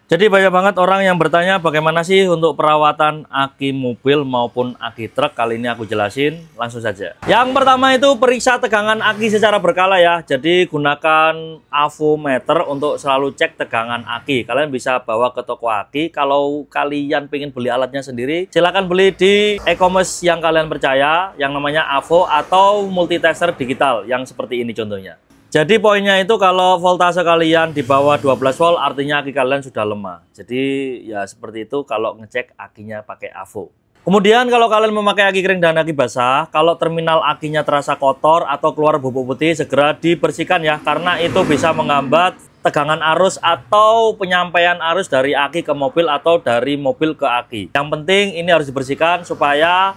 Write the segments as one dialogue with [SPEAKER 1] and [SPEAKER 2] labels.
[SPEAKER 1] Jadi banyak banget orang yang bertanya bagaimana sih untuk perawatan aki mobil maupun aki truk. Kali ini aku jelasin, langsung saja. Yang pertama itu periksa tegangan aki secara berkala ya. Jadi gunakan avometer untuk selalu cek tegangan aki. Kalian bisa bawa ke toko aki. Kalau kalian pengen beli alatnya sendiri, silahkan beli di e-commerce yang kalian percaya, yang namanya Avo atau multitester digital yang seperti ini contohnya. Jadi poinnya itu kalau voltase kalian di bawah 12 volt artinya aki kalian sudah lemah. Jadi ya seperti itu kalau ngecek akinya pakai Avo. Kemudian kalau kalian memakai aki kering dan aki basah, kalau terminal akinya terasa kotor atau keluar bubuk putih segera dibersihkan ya, karena itu bisa menghambat tegangan arus atau penyampaian arus dari aki ke mobil atau dari mobil ke aki. Yang penting ini harus dibersihkan supaya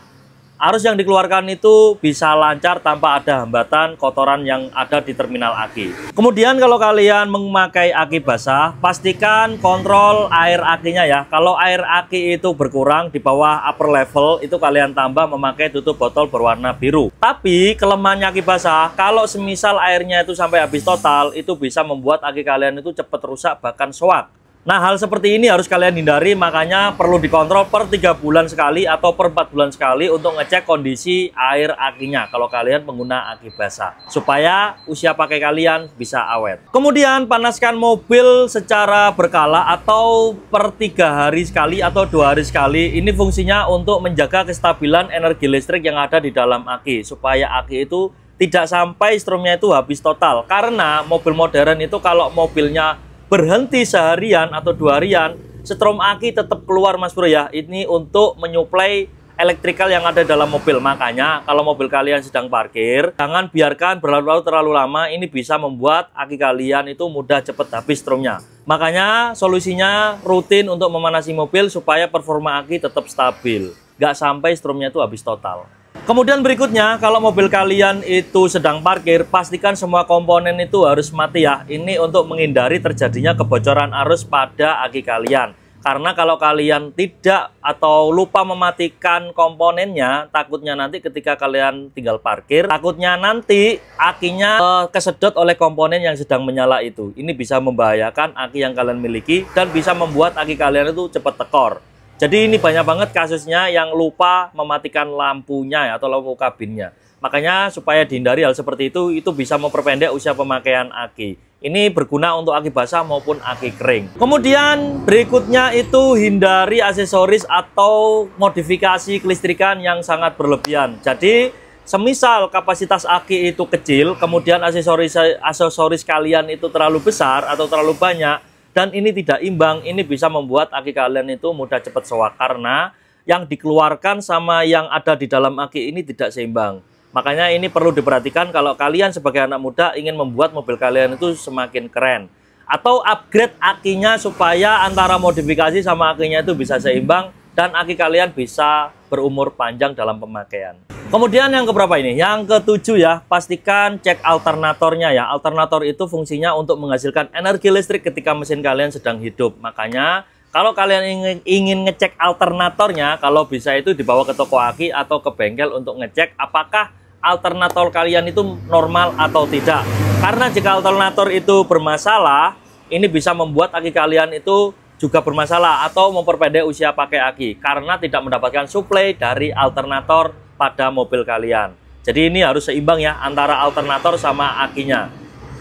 [SPEAKER 1] arus yang dikeluarkan itu bisa lancar tanpa ada hambatan kotoran yang ada di terminal aki. Kemudian kalau kalian memakai aki basah, pastikan kontrol air akinya ya. Kalau air aki itu berkurang di bawah upper level, itu kalian tambah memakai tutup botol berwarna biru. Tapi kelemahannya aki basah, kalau semisal airnya itu sampai habis total, itu bisa membuat aki kalian itu cepat rusak bahkan soak. Nah, hal seperti ini harus kalian hindari, makanya perlu dikontrol per 3 bulan sekali atau per 4 bulan sekali untuk ngecek kondisi air akinya kalau kalian pengguna aki basah, supaya usia pakai kalian bisa awet. Kemudian panaskan mobil secara berkala atau per 3 hari sekali atau 2 hari sekali. Ini fungsinya untuk menjaga kestabilan energi listrik yang ada di dalam aki, supaya aki itu tidak sampai stromnya itu habis total. Karena mobil modern itu kalau mobilnya berhenti seharian atau 2 harian, strom aki tetap keluar Mas Bro ya. Ini untuk menyuplai elektrikal yang ada dalam mobil. Makanya kalau mobil kalian sedang parkir, jangan biarkan berlarut-larut terlalu lama. Ini bisa membuat aki kalian itu mudah cepat habis stromnya. Makanya solusinya rutin untuk memanasi mobil supaya performa aki tetap stabil, nggak sampai stromnya itu habis total. Kemudian berikutnya, kalau mobil kalian itu sedang parkir, pastikan semua komponen itu harus mati ya. Ini untuk menghindari terjadinya kebocoran arus pada aki kalian. Karena kalau kalian tidak atau lupa mematikan komponennya, takutnya nanti ketika kalian tinggal parkir, takutnya nanti akinya kesedot oleh komponen yang sedang menyala itu. Ini bisa membahayakan aki yang kalian miliki dan bisa membuat aki kalian itu cepat tekor. Jadi ini banyak banget kasusnya yang lupa mematikan lampunya ya, atau lampu kabinnya. Makanya supaya dihindari hal seperti itu bisa memperpendek usia pemakaian aki. Ini berguna untuk aki basah maupun aki kering. Kemudian berikutnya itu hindari aksesoris atau modifikasi kelistrikan yang sangat berlebihan. Jadi semisal kapasitas aki itu kecil, kemudian aksesoris kalian itu terlalu besar atau terlalu banyak, dan ini tidak imbang, ini bisa membuat aki kalian itu mudah cepat soak karena yang dikeluarkan sama yang ada di dalam aki ini tidak seimbang. Makanya ini perlu diperhatikan kalau kalian sebagai anak muda ingin membuat mobil kalian itu semakin keren. Atau upgrade akinya supaya antara modifikasi sama akinya itu bisa seimbang dan aki kalian bisa berumur panjang dalam pemakaian. Kemudian yang keberapa ini? Yang ketujuh ya, pastikan cek alternatornya ya. Alternator itu fungsinya untuk menghasilkan energi listrik ketika mesin kalian sedang hidup. Makanya kalau kalian ingin ngecek alternatornya, kalau bisa itu dibawa ke toko aki atau ke bengkel untuk ngecek apakah alternator kalian itu normal atau tidak. Karena jika alternator itu bermasalah, ini bisa membuat aki kalian itu juga bermasalah atau memperpendek usia pakai aki karena tidak mendapatkan suplai dari alternator pada mobil kalian. Jadi ini harus seimbang ya antara alternator sama akinya.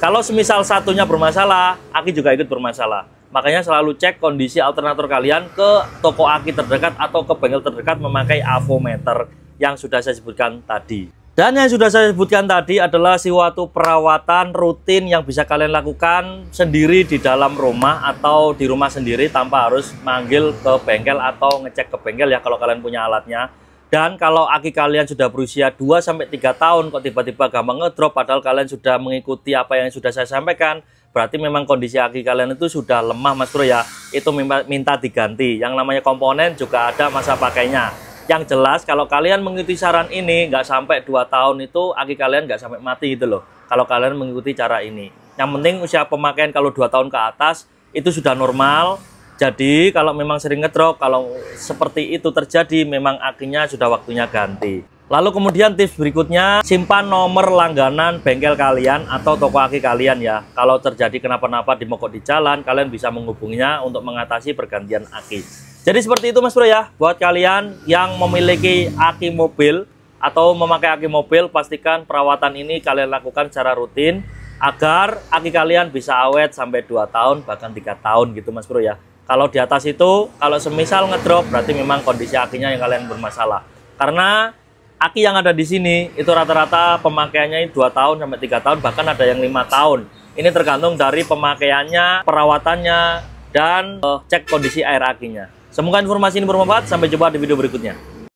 [SPEAKER 1] Kalau semisal satunya bermasalah, aki juga ikut bermasalah. Makanya selalu cek kondisi alternator kalian ke toko aki terdekat atau ke bengkel terdekat memakai avometer yang sudah saya sebutkan tadi. Dan yang sudah saya sebutkan tadi adalah suatu perawatan rutin yang bisa kalian lakukan sendiri di dalam rumah atau di rumah sendiri tanpa harus manggil ke bengkel atau ngecek ke bengkel ya kalau kalian punya alatnya. Dan kalau aki kalian sudah berusia 2-3 tahun kok tiba-tiba gampang ngedrop padahal kalian sudah mengikuti apa yang sudah saya sampaikan, berarti memang kondisi aki kalian itu sudah lemah Mas Bro ya. Itu minta diganti. Yang namanya komponen juga ada masa pakainya. Yang jelas kalau kalian mengikuti saran ini nggak sampai 2 tahun itu aki kalian nggak sampai mati gitu loh. Kalau kalian mengikuti cara ini. Yang penting usia pemakaian kalau 2 tahun ke atas itu sudah normal. Jadi kalau memang sering ngedrop, kalau seperti itu terjadi memang akinya sudah waktunya ganti. Lalu kemudian tips berikutnya, simpan nomor langganan bengkel kalian atau toko aki kalian ya. Kalau terjadi kenapa-napa di mogok di jalan, kalian bisa menghubunginya untuk mengatasi pergantian aki. Jadi seperti itu Mas Bro ya. Buat kalian yang memiliki aki mobil atau memakai aki mobil, pastikan perawatan ini kalian lakukan secara rutin agar aki kalian bisa awet sampai 2 tahun bahkan 3 tahun gitu Mas Bro ya. Kalau di atas itu, kalau semisal ngedrop berarti memang kondisi akinya yang kalian bermasalah. Karena aki yang ada di sini itu rata-rata pemakaiannya 2 tahun sampai 3 tahun, bahkan ada yang 5 tahun. Ini tergantung dari pemakaiannya, perawatannya, dan cek kondisi air akinya. Semoga informasi ini bermanfaat. Sampai jumpa di video berikutnya.